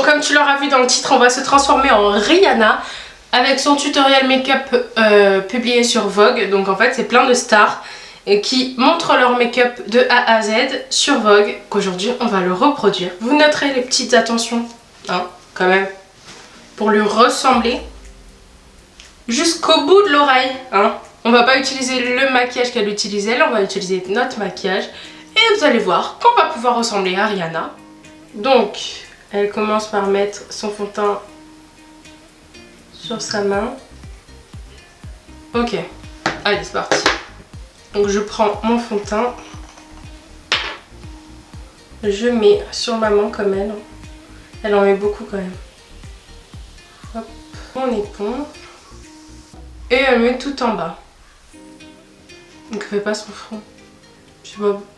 comme tu l'auras vu dans le titre, on va se transformer en Rihanna avec son tutoriel make-up publié sur Vogue. Donc en fait c'est plein de stars qui montrent leur make-up de A à Z sur Vogue, qu'aujourd'hui on va le reproduire. Vous noterez les petites attentions, hein, quand même, pour lui ressembler jusqu'au bout de l'oreille, hein. On va pas utiliser le maquillage qu'elle utilisait, là on va utiliser notre maquillage et vous allez voir qu'on va pouvoir ressembler à Rihanna. Donc elle commence par mettre son fond de teint sur sa main. Ok, allez c'est parti. Donc je prends mon fond de teint, je mets sur ma main comme elle. Elle en met beaucoup quand même. Hop, mon éponge. Et elle met tout en bas. Donc elle fait pas son front. Je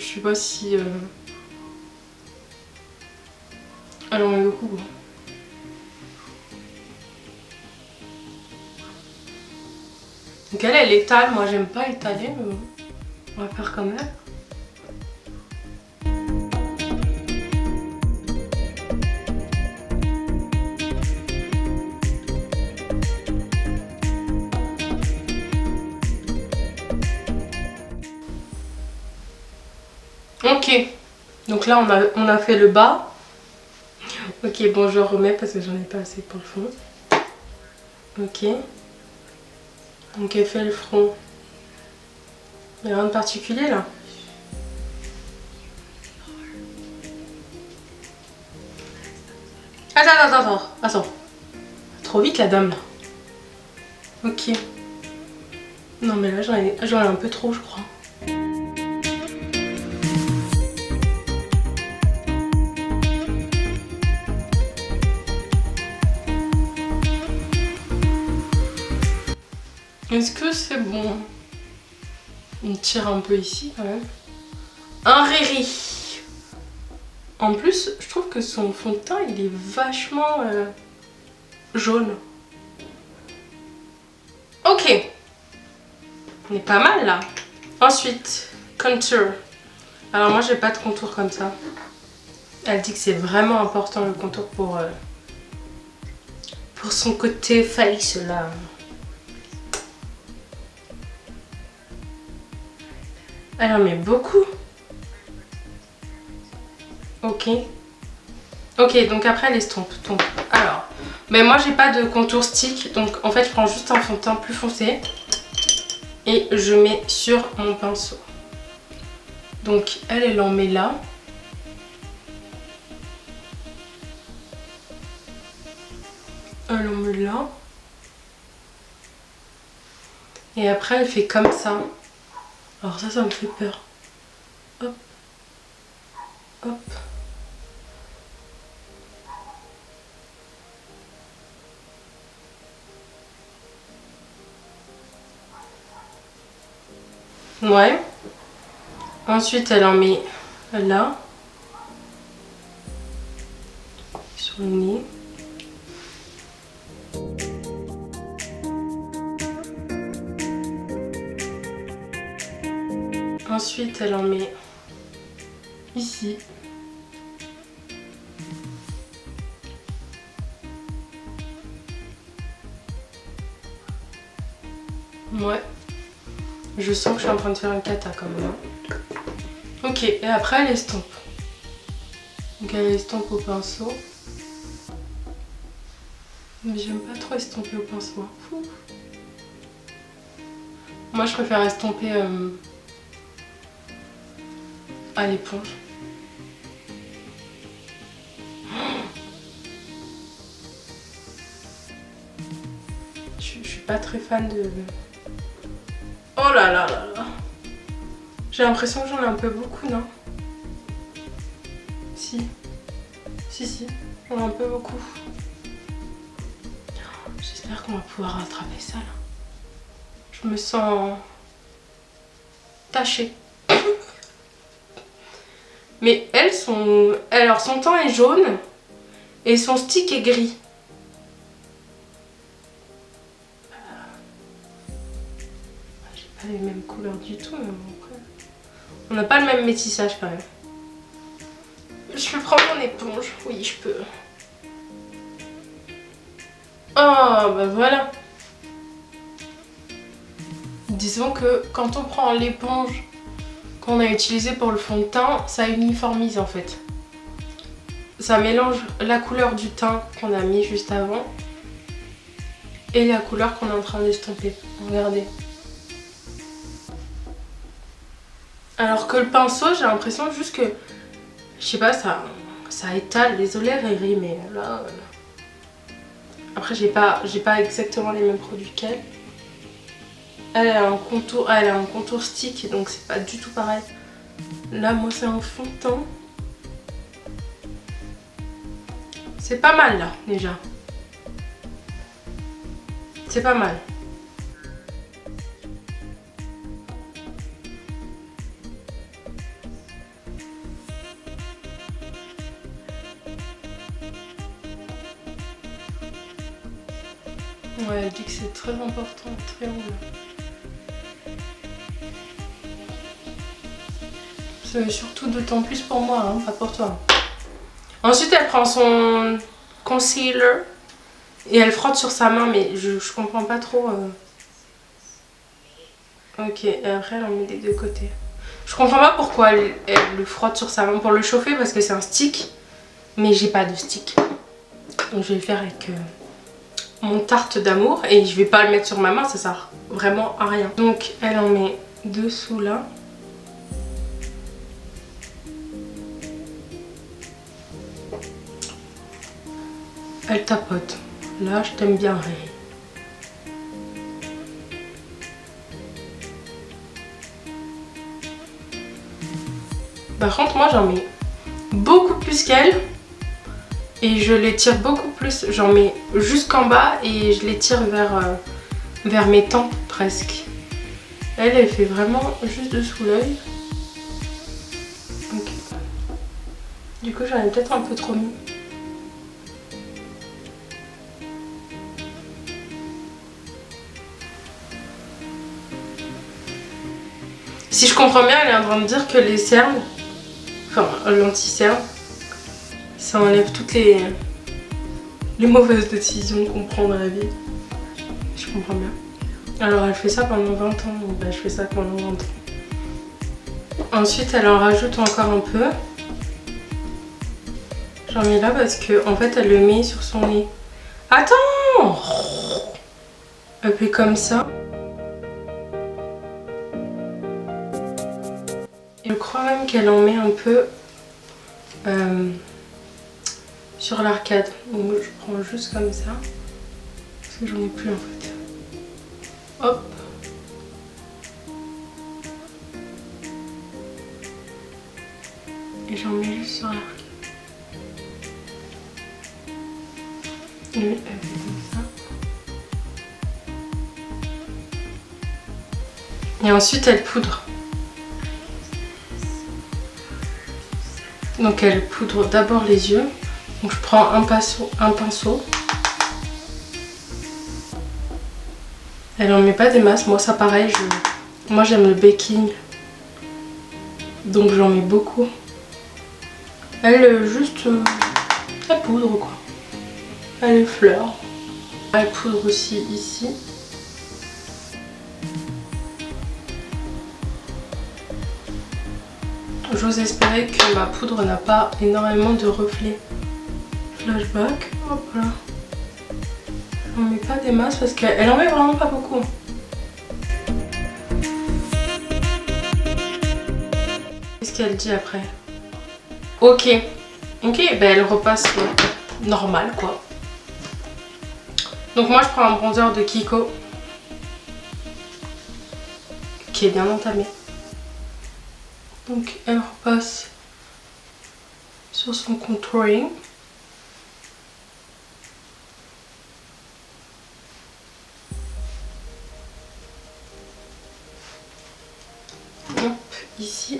sais pas si... Elle en met beaucoup. Bon. Donc elle étale. Moi j'aime pas étaler, mais bon. On va faire quand même. Ok, donc là on a fait le bas. Ok, bon je remets parce que j'en ai pas assez pour le fond. Ok. Donc elle fait le front. Il n'y a rien de particulier là. Attends. Trop vite la dame là. Ok. Non mais là j'en ai un peu trop je crois. Est-ce que c'est bon? On tire un peu ici quand même. Un Riri. En plus, je trouve que son fond de teint il est vachement jaune. Ok. On est pas mal là. Ensuite, contour. Alors moi j'ai pas de contour comme ça. Elle dit que c'est vraiment important le contour pour son côté face là. Elle en met beaucoup. Ok. Ok, donc après elle estompe. Donc, alors, mais moi j'ai pas de contour stick. Donc en fait je prends juste un fond de teint plus foncé. Et je mets sur mon pinceau. Donc elle en met là. Elle en met là. Et après elle fait comme ça. Alors ça me fait peur. Hop. Hop. Ouais. Ensuite elle en met là. Sur le nez. Ensuite elle en met ici. Ouais. Je sens que je suis en train de faire un cata quand même. Ok, et après elle estompe. Donc elle estompe au pinceau. Mais j'aime pas trop estomper au pinceau. Fou. Moi je préfère estomper à l'éponge. Je suis pas très fan de... Oh là là là là. J'ai l'impression que j'en ai un peu beaucoup, non? Si, j'en ai un peu beaucoup. J'espère qu'on va pouvoir rattraper ça là. Je me sens tachée. Mais elles sont... Alors son teint est jaune et son stick est gris. J'ai pas les mêmes couleurs du tout, mais bon, après... On n'a pas le même métissage quand même. Je peux prendre mon éponge, oui je peux. Oh, bah voilà. Disons que quand on prend l'éponge qu'on a utilisée pour le fond de teint, ça uniformise en fait. Ça mélange la couleur du teint qu'on a mis juste avant et la couleur qu'on est en train d'estomper. Regardez. Alors que le pinceau, j'ai l'impression juste que, je sais pas, ça étale. Désolée Riri, mais là... Après, j'ai pas exactement les mêmes produits qu'elle. Elle a un contour stick, donc c'est pas du tout pareil. Là, moi, c'est un fond de teint. C'est pas mal, là, déjà. C'est pas mal. Ouais, elle dit que c'est très important, très rouge. C'est surtout d'autant plus pour moi, hein, pas pour toi. Ensuite, elle prend son concealer et elle frotte sur sa main, mais je comprends pas trop. Ok, et après elle en met des deux côtés. Je comprends pas pourquoi elle le frotte sur sa main pour le chauffer parce que c'est un stick, mais j'ai pas de stick. Donc je vais le faire avec mon Tarte d'amour et je vais pas le mettre sur ma main, ça sert vraiment à rien. Donc elle en met dessous là. Elle tapote. Là, je t'aime bien, Riri. Par contre, moi, j'en mets beaucoup plus qu'elle. Et je les tire beaucoup plus. J'en mets jusqu'en bas et je les tire vers mes tempes presque. Elle fait vraiment juste dessous l'œil. Okay. Du coup, j'en ai peut-être un peu trop mis. Si je comprends bien, elle est en train de dire que les cernes, enfin l'anti-cerne, ça enlève toutes les mauvaises décisions qu'on prend dans la vie. Je comprends bien. Alors elle fait ça pendant 20 ans, donc bah, je fais ça pendant 20 ans. Ensuite elle en rajoute encore un peu. J'en mets là parce que en fait elle le met sur son nez. Attends! Elle fait comme ça. Je crois même qu'elle en met un peu sur l'arcade. Donc je prends juste comme ça. Parce que j'en ai plus en fait. Hop. Et j'en mets juste sur l'arcade. Et elle fait comme ça. Et ensuite elle poudre. Donc elle poudre d'abord les yeux. Donc je prends un pinceau. Elle en met pas des masses. Moi ça pareil, moi j'aime le baking. Donc j'en mets beaucoup. Elle juste... elle poudre quoi. Elle effleure. Elle poudre aussi ici. J'ose espérer que ma poudre n'a pas énormément de reflets. Flashback, hop là. On met pas des masses parce qu'elle en met vraiment pas beaucoup. Qu'est-ce qu'elle dit après? Ok. Ok, ben elle repasse normal quoi. Donc moi je prends un bronzer de Kiko. Qui est bien entamé. Donc elle repasse sur son contouring. Hop, ici.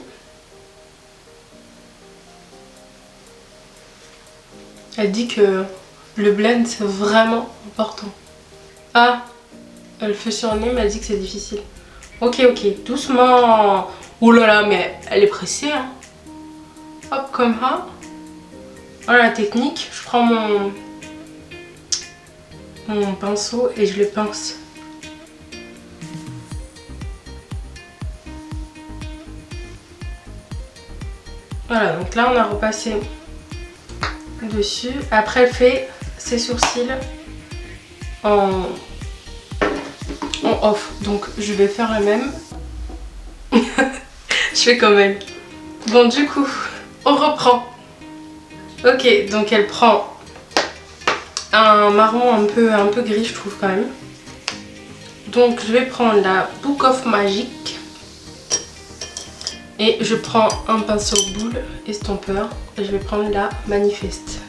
Elle dit que le blend c'est vraiment important. Ah, elle fait sur le nez mais elle dit que c'est difficile. Ok, ok, doucement. Oh là là, mais elle est pressée hein. Hop, comme ça. Voilà la technique. Je prends mon pinceau et je le pince. Voilà, donc là on a repassé dessus. Après elle fait ses sourcils en off. Donc je vais faire la même. Je fais comme elle. Bon du coup, on reprend. Ok, donc elle prend un marron un peu gris je trouve quand même. Donc je vais prendre la Book of Magic. Et je prends un pinceau boule estompeur. Et je vais prendre la Manifeste.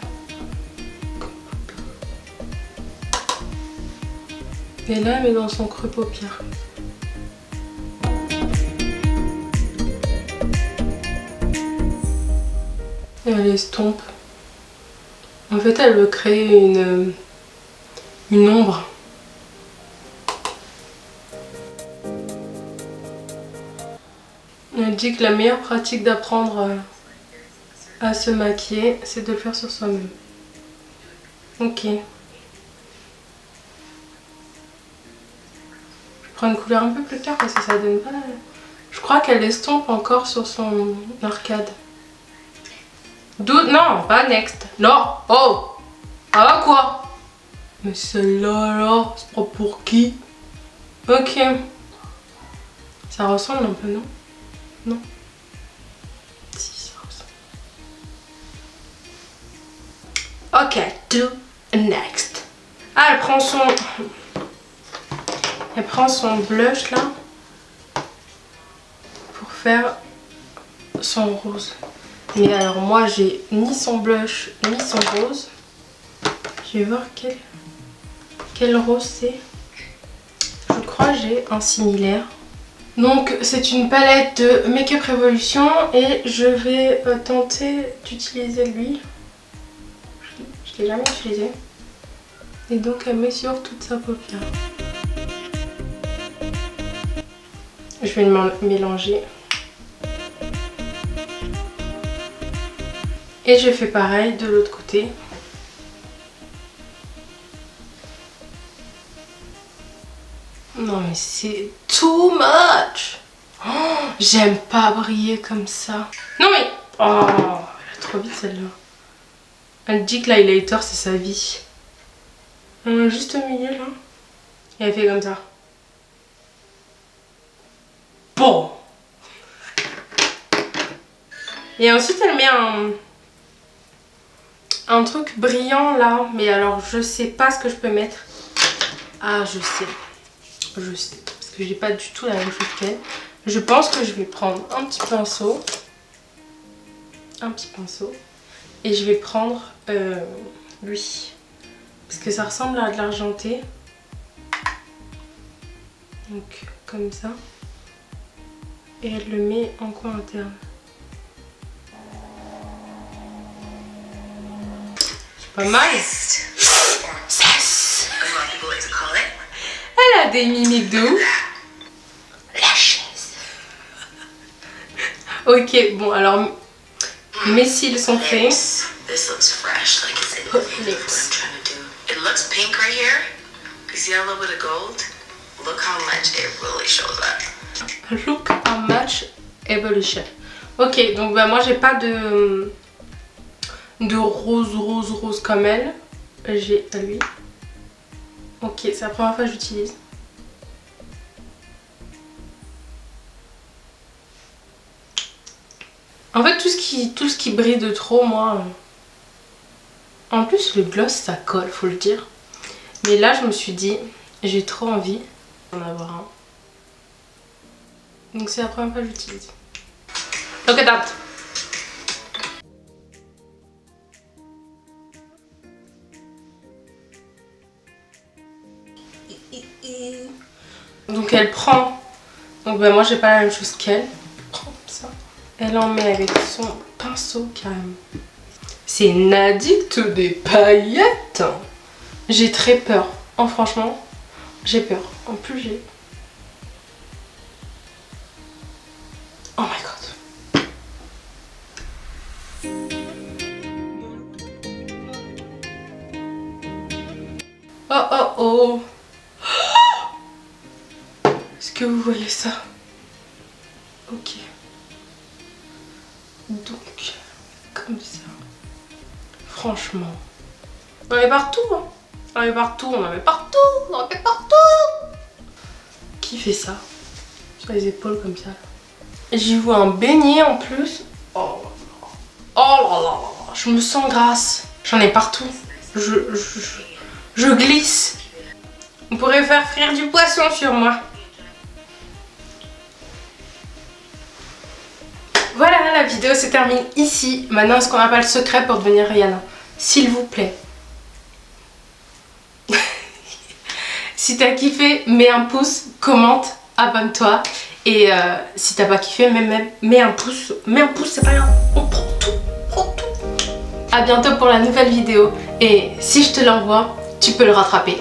Et là elle met dans son creux paupière. Et elle estompe. En fait elle veut créer une ombre. Elle dit que la meilleure pratique d'apprendre à se maquiller, c'est de le faire sur soi-même. Ok. Je prends une couleur un peu plus claire parce que ça donne pas... Je crois qu'elle estompe encore sur son arcade. Non, pas next. Non. Oh. Ah quoi? Mais celle-là alors, c'est pas pour qui? Ok. Ça ressemble un peu, non? Non. Si, ça ressemble. Ok, do next. Ah, elle prend son blush là pour faire son rose. Mais alors moi j'ai ni son blush ni son rose. Je vais voir quel rose c'est. Je crois que j'ai un similaire. Donc c'est une palette de Make Up Revolution et je vais tenter d'utiliser lui. Je l'ai jamais utilisé. Et donc elle met sur toute sa paupière. Je vais le mélanger. Et je fais pareil de l'autre côté. Non mais c'est too much. Oh, j'aime pas briller comme ça. Non mais... Oh, elle est trop vite celle-là. Elle dit que l'highlighter c'est sa vie. Juste au milieu là. Et elle fait comme ça. Bon. Et ensuite elle met un truc brillant là. Mais alors je sais pas ce que je peux mettre. Ah je sais. Je sais. Parce que j'ai pas du tout la même chose qu'elle. Je pense que je vais prendre un petit pinceau. Et je vais prendre lui. Parce que ça ressemble à de l'argenté. Donc comme ça. Et elle le met en coin interne. C'est pas mal. Elle a des mimiques de ouf. La chaise. Ok, bon alors mes cils sont faits. Put lips. It looks pink right here. You see a little bit of gold? Look how much it really shows up. Look how much evolution. Ok, donc bah moi j'ai pas de rose comme elle. J'ai à lui. Ok, c'est la première fois que j'utilise. En fait tout ce qui brille de trop, moi... En plus le gloss ça colle, faut le dire. Mais là je me suis dit, j'ai trop envie d'en avoir un. Donc c'est la première fois que j'utilise. Look at that. Donc elle prend, donc bah moi j'ai pas la même chose qu'elle. Prends ça. Elle en met avec son pinceau carrément. C'est une addict des paillettes. J'ai très peur. Oh franchement, j'ai peur. En plus j'ai... Oh my god. Oh oh oh. Est-ce que vous voyez ça? Ok. Donc, comme ça. Franchement. On en avait partout, hein. On en avait partout, on en avait partout, on en avait partout. Qui fait ça? Sur les épaules comme ça. J'y vois un beignet en plus. Oh là là. Je me sens grasse. J'en ai partout. Je glisse. On pourrait faire frire du poisson sur moi. Voilà, la vidéo se termine ici. Maintenant, est-ce qu'on n'a pas le secret pour devenir Rihanna? S'il vous plaît. Si t'as kiffé, mets un pouce, commente, abonne-toi. Et si t'as pas kiffé, mets un pouce. Mets un pouce, c'est pas grave. On prend tout. A bientôt pour la nouvelle vidéo. Et si je te l'envoie, tu peux le rattraper.